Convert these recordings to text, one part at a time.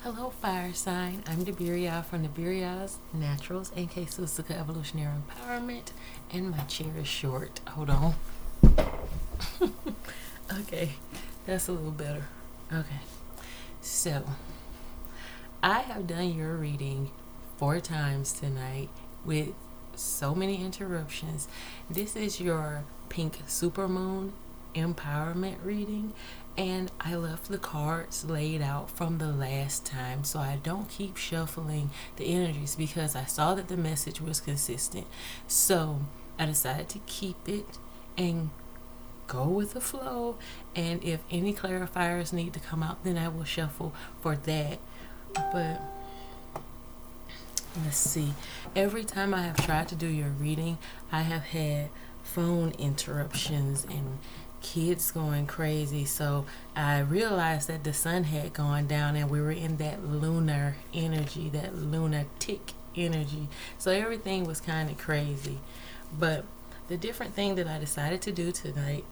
Hello, fire sign. I'm Debiria from Debiria's Naturals, aka Susuka Evolutionary Empowerment, and my chair is short. Hold on. Okay, that's a little better. Okay, so I have done your reading 4 times tonight with so many interruptions. This is your pink supermoon empowerment reading, and I left the cards laid out from the last time so I don't keep shuffling the energies because I saw that the message was consistent. So I decided to keep it and go with the flow, and if any clarifiers need to come out, then I will shuffle for that. But let's see, every time I have tried to do your reading, I have had phone interruptions and kids going crazy. So I realized that the sun had gone down and we were in that lunar energy, that lunatic energy. So everything was kind of crazy. But the different thing that I decided to do tonight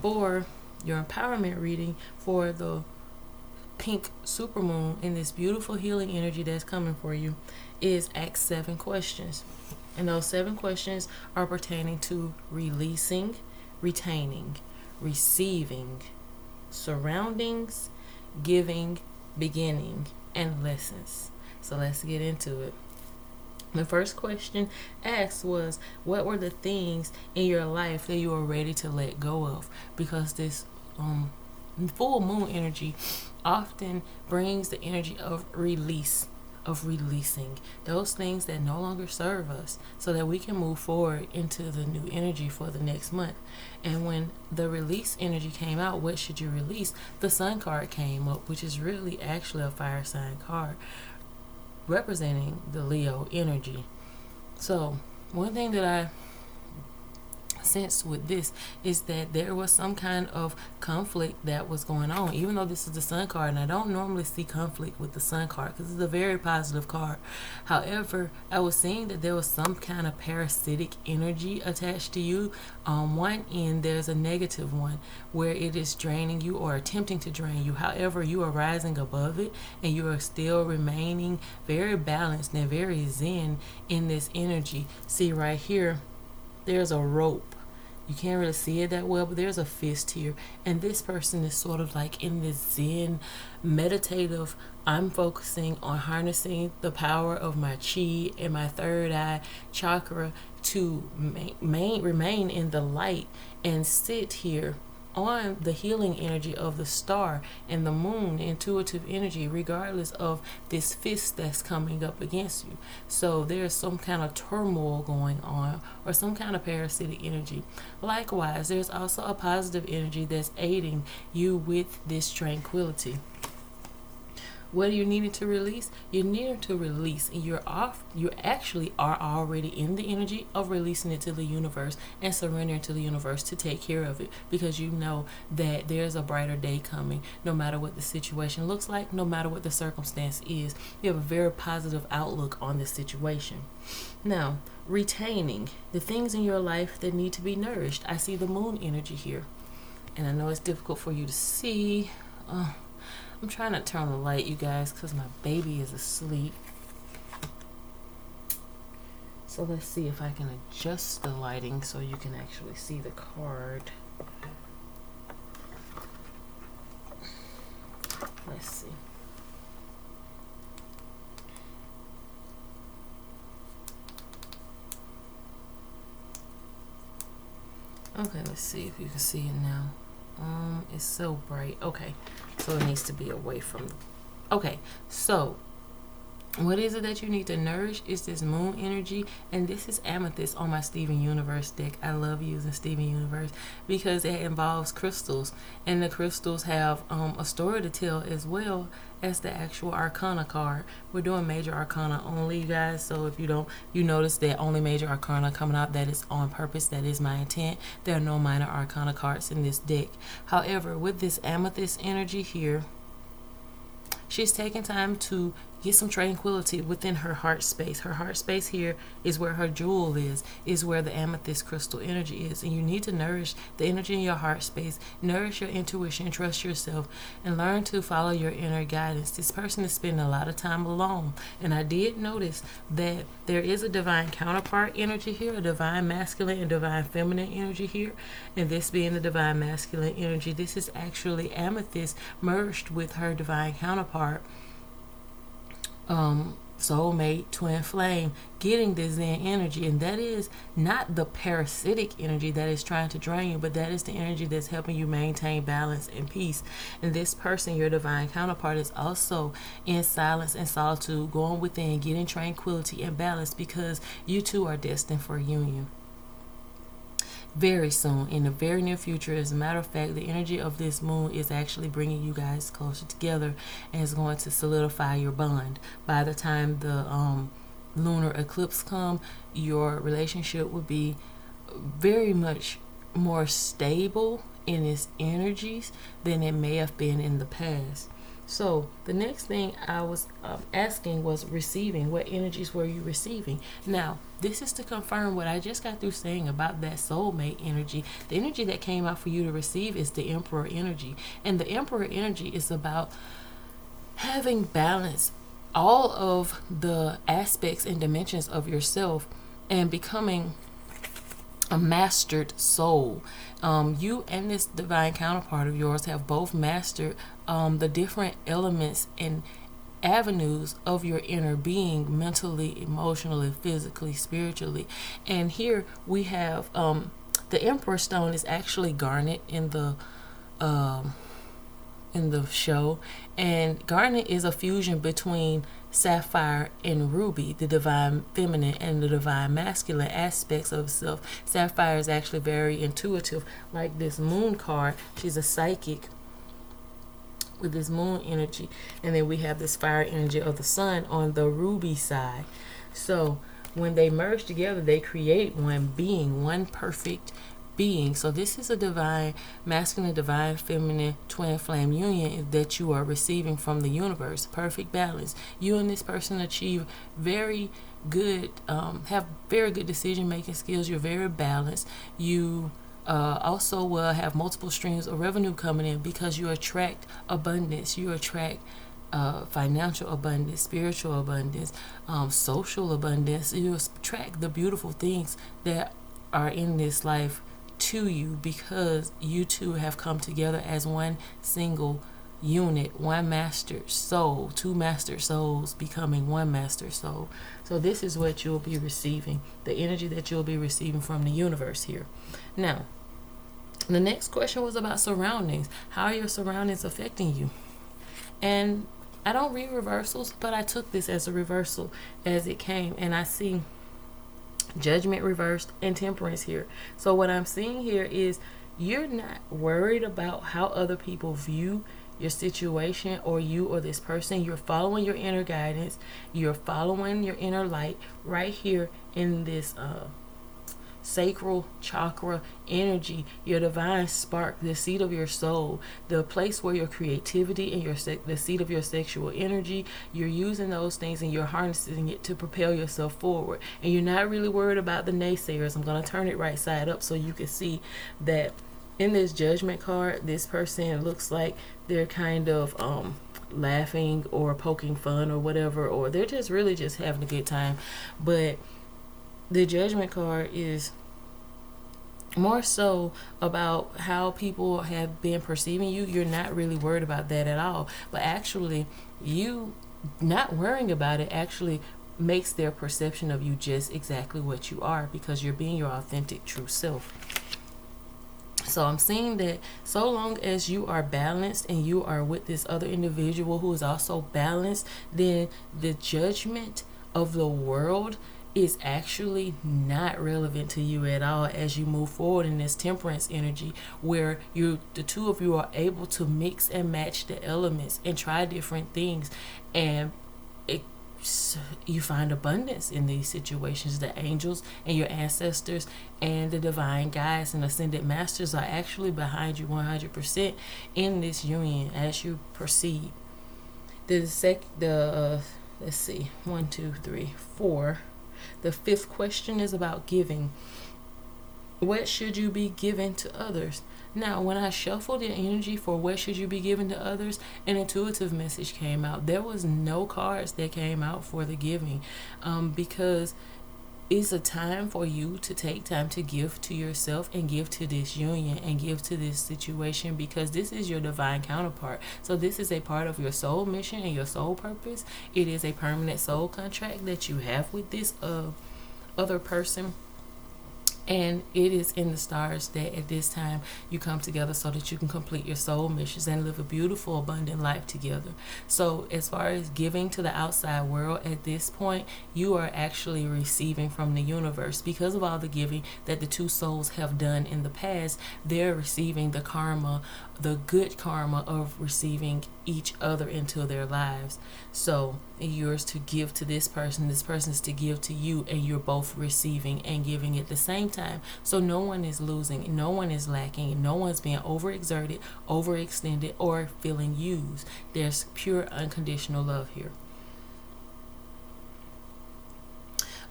for your empowerment reading for the pink supermoon in this beautiful healing energy that's coming for you is ask 7 questions. And those 7 questions are pertaining to releasing, retaining, receiving, surroundings, giving, beginning, and lessons. So let's get into it. The first question asked was, what were the things in your life that you were ready to let go of? Because this full moon energy often brings the energy of release, of releasing those things that no longer serve us so that we can move forward into the new energy for the next month. And when the release energy came out, what should you release? The sun card came up, which is really actually a fire sign card representing the Leo energy. So one thing that I sensed with this is that there was some kind of conflict that was going on, even though this is the sun card, and I don't normally see conflict with the sun card because it's a very positive card. However, I was seeing that there was some kind of parasitic energy attached to you. On one end there's a negative one where it is draining you or attempting to drain you. However, you are rising above it and you are still remaining very balanced and very zen in this energy. See right here, there's a rope. You can't really see it that well, but there's a fist here. And this person is sort of like in this zen, meditative, I'm focusing on harnessing the power of my chi and my third eye chakra to remain in the light and sit here on the healing energy of the star and the moon, intuitive energy, regardless of this fist that's coming up against you. So there's some kind of turmoil going on or some kind of parasitic energy. Likewise, there's also a positive energy that's aiding you with this tranquility. What do you need to release? You need to release, and you actually are already in the energy of releasing it to the universe and surrendering to the universe to take care of it, because you know that there's a brighter day coming. No matter what the situation looks like, no matter what the circumstance is, you have a very positive outlook on the situation. Now, retaining the things in your life that need to be nourished. I see the moon energy here, and I know it's difficult for you to see. I'm trying to turn on the light, you guys, because my baby is asleep. So let's see if I can adjust the lighting so you can actually see the card. Let's see. Okay, let's see if you can see it now. It's so bright. Okay, so it needs to be away from. Okay, so what is it that you need to nourish? Is this moon energy, and this is amethyst on my Steven Universe deck. I love using Steven Universe because it involves crystals, and the crystals have a story to tell as well as the actual Arcana card. We're doing major Arcana only, you guys, so if you notice that only major Arcana coming out, that is on purpose. That is my intent. There are no minor Arcana cards in this deck. However, with this amethyst energy here, she's taking time to get some tranquility within her heart space. Her heart space here is where her jewel is where the amethyst crystal energy is. And you need to nourish the energy in your heart space, nourish your intuition, trust yourself, and learn to follow your inner guidance. This person is spending a lot of time alone. And I did notice that there is a divine counterpart energy here, a divine masculine and divine feminine energy here. And this being the divine masculine energy, this is actually amethyst merged with her divine counterpart, soulmate, twin flame, getting this Zen energy. And that is not the parasitic energy that is trying to drain you, but that is the energy that's helping you maintain balance and peace. And this person, your divine counterpart, is also in silence and solitude, going within, getting tranquility and balance, because you two are destined for union very soon, in the very near future. As a matter of fact, the energy of this moon is actually bringing you guys closer together and is going to solidify your bond. By the time the lunar eclipse come, your relationship will be very much more stable in its energies than it may have been in the past. So the next thing I was asking was receiving. What energies were you receiving? Now, this is to confirm what I just got through saying about that soulmate energy. The energy that came out for you to receive is the Emperor energy. And the Emperor energy is about having balance, all of the aspects and dimensions of yourself, and becoming a mastered soul. You and this divine counterpart of yours have both mastered the different elements and avenues of your inner being, mentally, emotionally, physically, spiritually. And here we have the Emperor stone is actually garnet in the show, and garnet is a fusion between sapphire and ruby, the divine feminine and the divine masculine aspects of self. Sapphire is actually very intuitive, like this moon card. She's a psychic with this moon energy, and then we have this fire energy of the sun on the ruby side. So when they merge together, they create one being, one perfect being. So this is a divine masculine, divine feminine twin flame union that you are receiving from the universe. Perfect balance. You and this person achieve very good, have very good decision making skills. You're very balanced. You also will have multiple streams of revenue coming in, because you attract abundance. You attract financial abundance, spiritual abundance, social abundance. You attract the beautiful things that are in this life to you, because you two have come together as one single unit, one master soul, two master souls becoming one master soul. So this is what you'll be receiving, the energy that you'll be receiving from the universe here. Now, the next question was about surroundings. How are your surroundings affecting you? And I don't read reversals, but I took this as a reversal as it came, and I see Judgment reversed and Temperance here. So what I'm seeing here is you're not worried about how other people view your situation or you or this person. You're following your inner guidance. You're following your inner light right here in this sacral chakra energy, your divine spark, the seat of your soul, the place where your creativity and the seat of your sexual energy, you're using those things and you're harnessing it to propel yourself forward. And you're not really worried about the naysayers. I'm going to turn it right side up so you can see that in this Judgment card, this person looks like they're kind of laughing or poking fun or whatever, or they're just really just having a good time. But the Judgment card is more so about how people have been perceiving you. You're not really worried about that at all. But actually, you not worrying about it actually makes their perception of you just exactly what you are, because you're being your authentic true self. So I'm seeing that so long as you are balanced and you are with this other individual who is also balanced, then the judgment of the world is actually not relevant to you at all as you move forward in this Temperance energy, where the two of you are able to mix and match the elements and try different things, and you find abundance in these situations. The angels and your ancestors and the divine guides and ascended masters are actually behind you 100% in this union as you proceed. The let's see, 1, 2, 3, 4. The fifth question is about giving. What should you be giving to others? Now, when I shuffled the energy for what should you be giving to others, an intuitive message came out. There was no cards that came out for the giving, because it's a time for you to take time to give to yourself and give to this union and give to this situation, because this is your divine counterpart. So this is a part of your soul mission and your soul purpose. It is a permanent soul contract that you have with this other person. And it is in the stars that at this time you come together so that you can complete your soul missions and live a beautiful, abundant life together. So as far as giving to the outside world at this point, you are actually receiving from the universe. Because of all the giving that the two souls have done in the past, they're receiving the karma, the good karma of receiving each other into their lives. So yours to give to this person's to give to you, and you're both receiving and giving at the same time. So no one is losing, no one is lacking, no one's being overexerted, overextended, or feeling used. There's pure unconditional love here.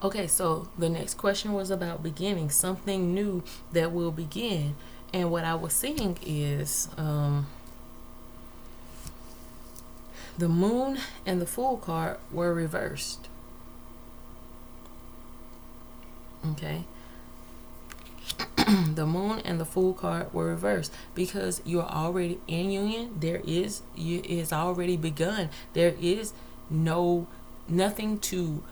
Okay, so the next question was about beginning, something new that will begin. And what I was seeing is the moon and the fool card were reversed. Okay. The moon and the fool card were reversed because you're already in union. It is already begun. There is nothing to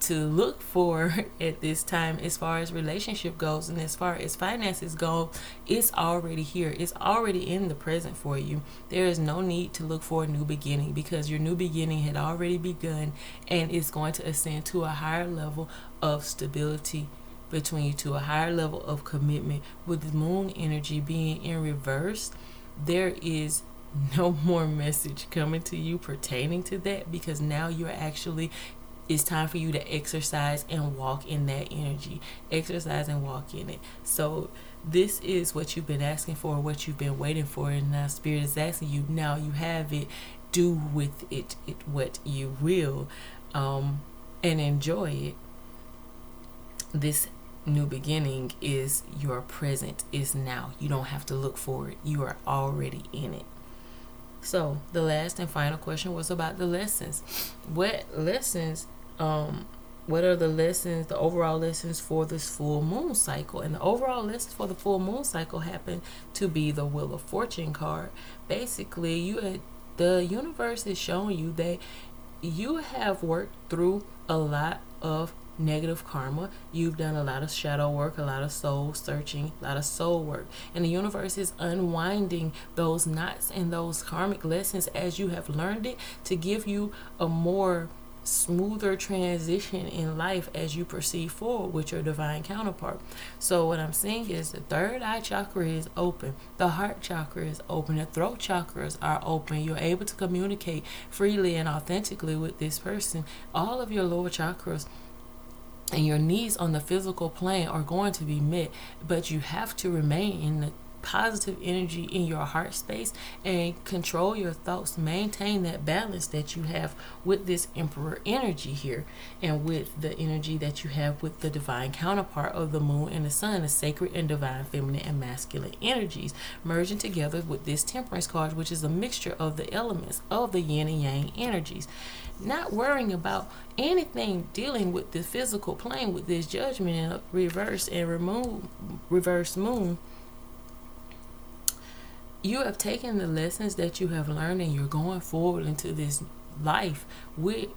look for at this time as far as relationship goes, and as far as finances go. It's already here. It's already in the present for you. There is no need to look for a new beginning, because your new beginning had already begun, and it's going to ascend to a higher level of stability between you two, a higher level of commitment. With the moon energy being in reverse, there is no more message coming to you pertaining to that, because now you're actually, it's time for you to exercise and walk in that energy. Exercise and walk in it. So this is what you've been asking for, what you've been waiting for, and now Spirit is asking you, now you have it. Do with it what you will, and enjoy it. This new beginning is your present, is now. You don't have to look for it. You are already in it. So the last and final question was about the lessons. What are the lessons, the overall lessons for this full moon cycle? And the overall lessons for the full moon cycle happen to be the Wheel of Fortune card. Basically, the universe is showing you that you have worked through a lot of negative karma. You've done a lot of shadow work, a lot of soul searching, a lot of soul work, and the universe is unwinding those knots and those karmic lessons as you have learned it, to give you a more smoother transition in life as you proceed forward with your divine counterpart. So what I'm seeing is the third eye chakra is open, the heart chakra is open, the throat chakras are open. You're able to communicate freely and authentically with this person. All of your lower chakras and your needs on the physical plane are going to be met, but you have to remain in the positive energy in your heart space and control your thoughts. Maintain that balance that you have with this Emperor energy here, and with the energy that you have with the divine counterpart of the moon and the sun, the sacred and divine feminine and masculine energies merging together with this Temperance card, which is a mixture of the elements of the yin and yang energies. Not worrying about anything dealing with the physical plane with this Judgment and reverse and reverse moon. You have taken the lessons that you have learned, and you're going forward into this life with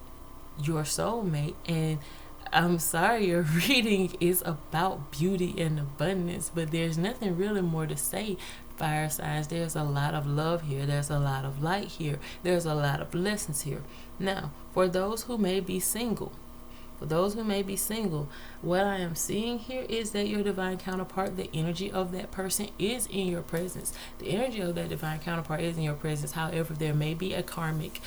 your soulmate. And I'm sorry, your reading is about beauty and abundance, but there's nothing really more to say, fire signs. There's a lot of love here. There's a lot of light here. There's a lot of lessons here. Now, for those who may be single, what I am seeing here is that your divine counterpart, the energy of that person is in your presence. The energy of that divine counterpart is in your presence. However, there may be a karmic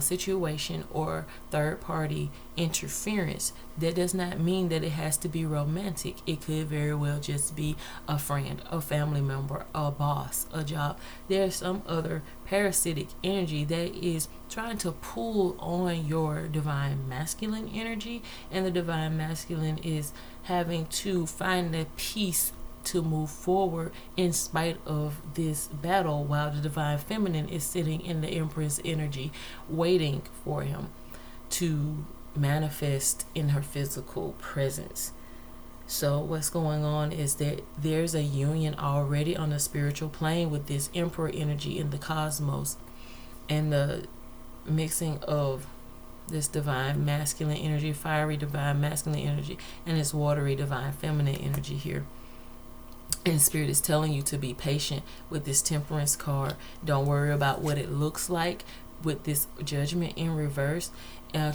situation or third party interference. That does not mean that it has to be romantic. It could very well just be a friend, a family member, a boss, a job. There's some other parasitic energy that is trying to pull on your divine masculine energy, and the divine masculine is having to find that peace to move forward in spite of this battle, while the divine feminine is sitting in the Empress energy waiting for him to manifest in her physical presence. So what's going on is that there's a union already on the spiritual plane with this Emperor energy in the cosmos, and the mixing of this divine masculine energy, fiery divine masculine energy, and this watery divine feminine energy here. And Spirit is telling you to be patient with this Temperance card. Don't worry about what it looks like with this Judgment in reverse.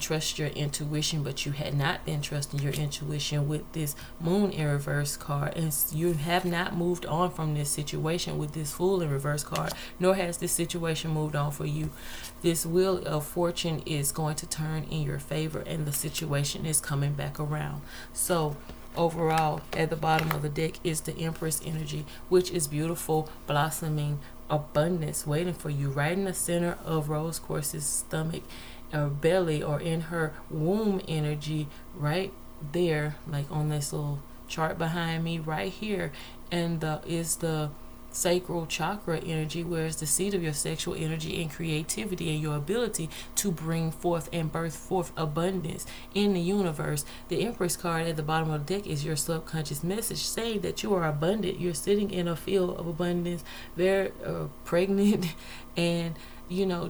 Trust your intuition, but you had not been trusting your intuition with this Moon in reverse card, and you have not moved on from this situation with this Fool in reverse card, nor has this situation moved on for you. This Wheel of Fortune is going to turn in your favor, and the situation is coming back around. So overall, at the bottom of the deck is the Empress energy, which is beautiful, blossoming abundance waiting for you right in the center of Rose Quartz's stomach or belly, or in her womb energy right there, like on this little chart behind me right here. And is the sacral chakra energy, where it's the seat of your sexual energy and creativity and your ability to bring forth and birth forth abundance in the universe. The Empress card at the bottom of the deck is your subconscious message saying that you are abundant. You're sitting in a field of abundance, very pregnant, and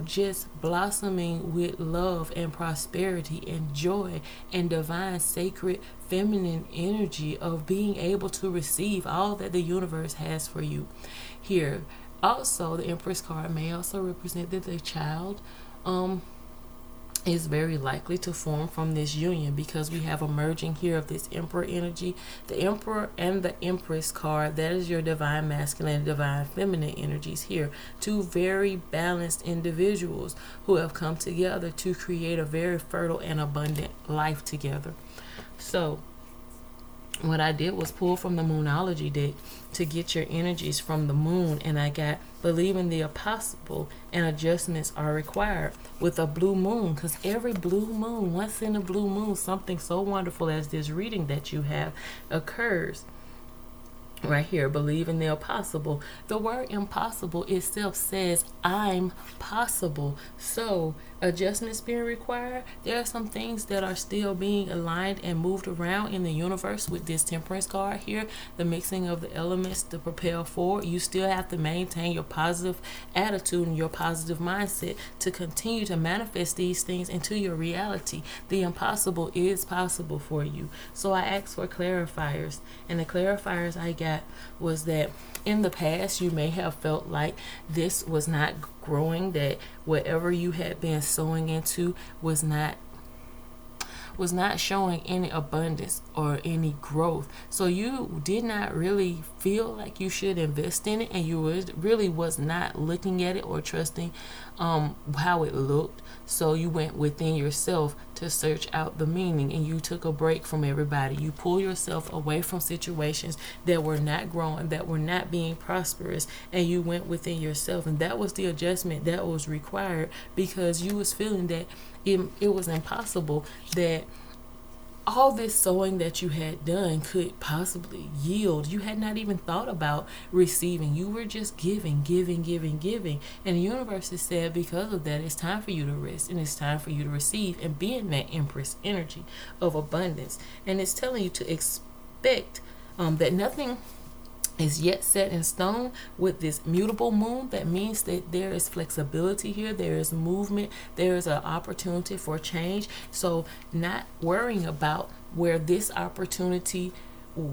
just blossoming with love and prosperity and joy and divine sacred feminine energy of being able to receive all that the universe has for you here. Also, the Empress card may also represent that the child is very likely to form from this union, because we have a merging here of this Emperor energy, the Emperor and the Empress card. That is your divine masculine and divine feminine energies here. Two very balanced individuals who have come together to create a very fertile and abundant life together. So what I did was pull from the Moonology deck to get your energies from the moon, and I got believe in the impossible and adjustments are required with a blue moon, because every blue moon, once in a blue moon, something so wonderful as this reading that you have occurs. Right here, believe in the impossible. The word impossible itself says I'm possible. So adjustments being required. There are some things that are still being aligned and moved around in the universe with this Temperance card here. The mixing of the elements to propel forward. You still have to maintain your positive attitude and your positive mindset to continue to manifest these things into your reality. The impossible is possible for you. So I asked for clarifiers, and the clarifiers I got was that in the past you may have felt like this was not growing, that whatever you had been sowing into was not showing any abundance or any growth. So you did not really feel like you should invest in it, and you really was not looking at it or trusting how it looked. So you went within yourself to search out the meaning, and you took a break from everybody. You pull yourself away from situations that were not growing, that were not being prosperous, and you went within yourself. And that was the adjustment that was required, because you was feeling that it was impossible that all this sowing that you had done could possibly yield. You had not even thought about receiving. You were just giving. And the universe has said, because of that, it's time for you to rest, and it's time for you to receive and be in that Empress energy of abundance. And it's telling you to expect that nothing is yet set in stone with this mutable moon. That means that there is flexibility here, there is movement, there is an opportunity for change. So not worrying about where this opportunity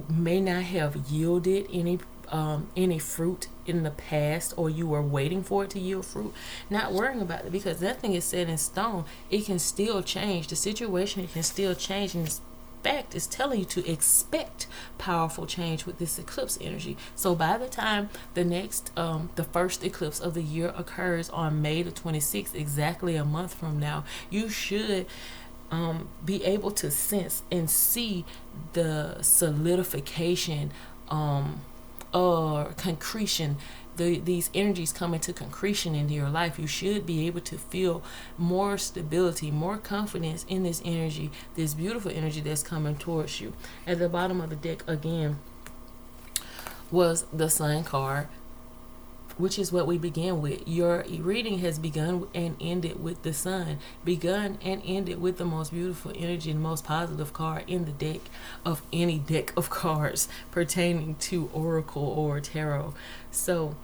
may not have yielded any fruit in the past, or you were waiting for it to yield fruit. Not worrying about it, because nothing is set in stone. It can still change. The situation can still change, and fact is telling you to expect powerful change with this eclipse energy. So by the time the first eclipse of the year occurs on May the 26th, exactly a month from now, you should be able to sense and see the solidification or concretion these energies come into concretion into your life, you should be able to feel more stability, more confidence in this energy, this beautiful energy that's coming towards you. At the bottom of the deck again was the Sun card, which is what we began with. Your reading has begun and ended with the Sun, begun and ended with the most beautiful energy and most positive card in the deck of any deck of cards pertaining to Oracle or Tarot. So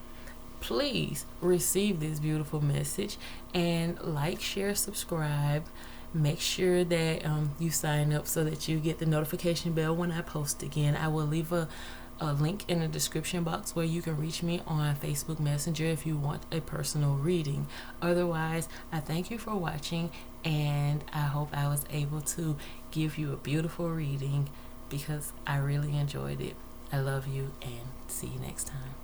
please receive this beautiful message and like, share, subscribe. Make sure that you sign up so that you get the notification bell when I post again. I will leave a link in the description box where you can reach me on Facebook Messenger if you want a personal reading. Otherwise, I thank you for watching, and I hope I was able to give you a beautiful reading because I really enjoyed it. I love you, and see you next time.